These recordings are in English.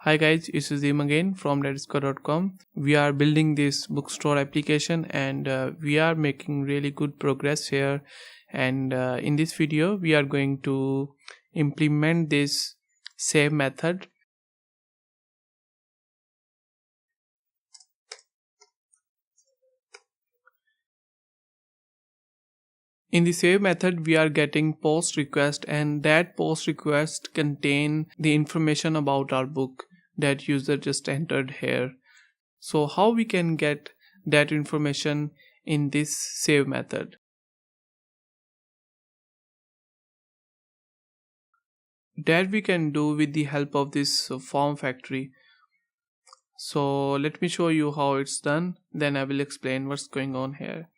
Hi guys, this is Zim again from let'sgo.com. We are building this bookstore application and we are making really good progress here. And in this video, we are going to implement this save method. In the save method, we are getting post request, and that post request contain the information about our book that user just entered here. So how we can get that information in this save method? That we can do with the help of this form factory. So let me show you how it's done, then I will explain what's going on here.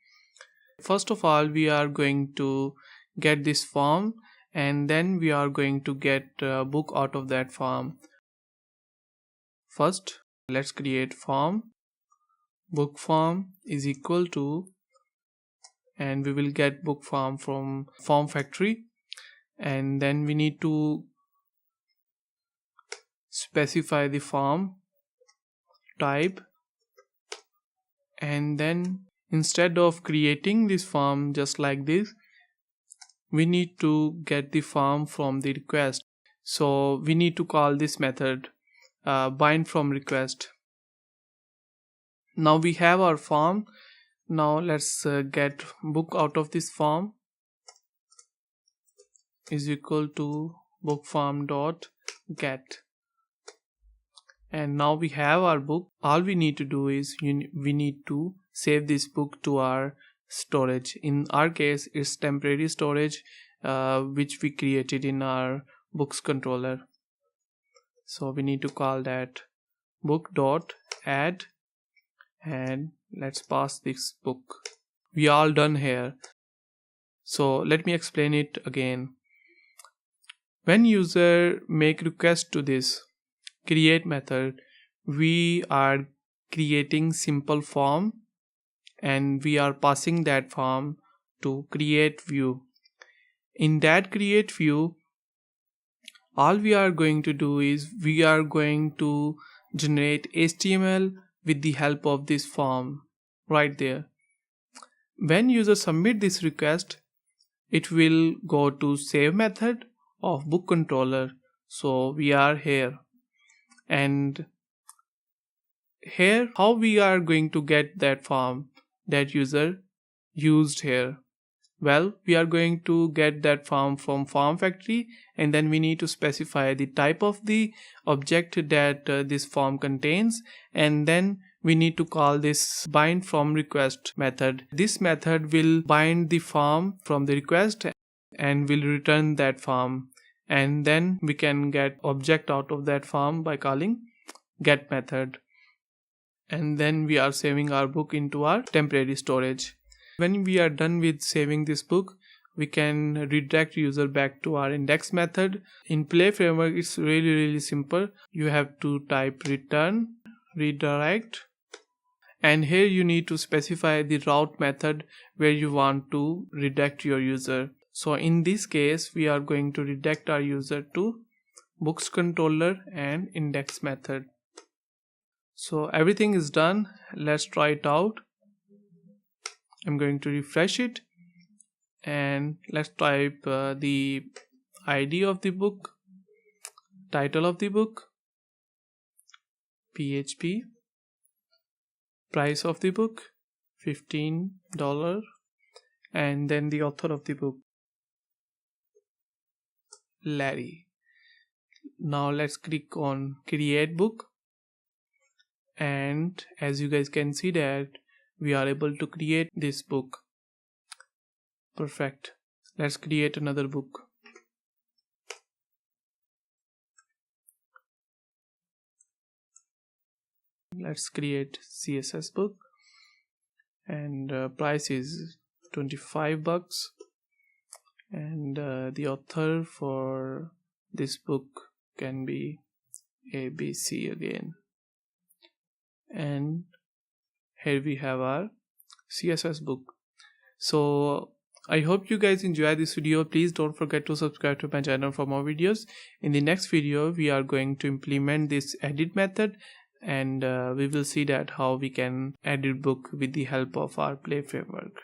First of all, we are going to get this form, and then we are going to get a book out of that form. First, let's create form. Book form is equal to, and we will get book form from form factory, and then we need to specify the form type, and then instead of creating this form just like this, we need to get the form from the request. So we need to call this method bind from request. Now we have our form. Now let's get book out of this form is equal to book form dot get. And now we have our book. All we need to do is we need to save this book to our storage. In our case, it's temporary storage which we created in our books controller. So we need to call that book dot add, and let's pass this book. We all done here. So let me explain it again. When user make request to this create method, we are creating simple form and we are passing that form to create view. In that create view, all we are going to do is we are going to generate HTML with the help of this form right there. When user submit this request, it will go to save method of book controller. So we are here, and here how we are going to get that form that user used here. Well, we are going to get that form from form factory, and then we need to specify the type of the object that this form contains, and then we need to call this bind from request method. This method will bind the form from the request and will return that form, and then we can get object out of that form by calling get method, and then we are saving our book into our temporary storage. When we are done with saving this book, we can redirect user back to our index method. In Play framework, it's really simple. You have to type return redirect, and here you need to specify the route method where you want to redirect your user. So in this case, we are going to redirect our user to books controller and index method. So everything is done. Let's try it out. I'm going to refresh it, and let's type the ID of the book, title of the book, PHP, price of the book $15, and then the author of the book, Larry. Now let's click on create book, and as you guys can see that we are able to create this book. Perfect. Let's create another book. Let's create CSS book, and price is $25, and the author for this book can be ABC again, and here we have our CSS book. So I hope you guys enjoy this video. Please don't forget to subscribe to my channel for more videos. In the next video, we are going to implement this edit method, and we will see that how we can edit book with the help of our Play framework.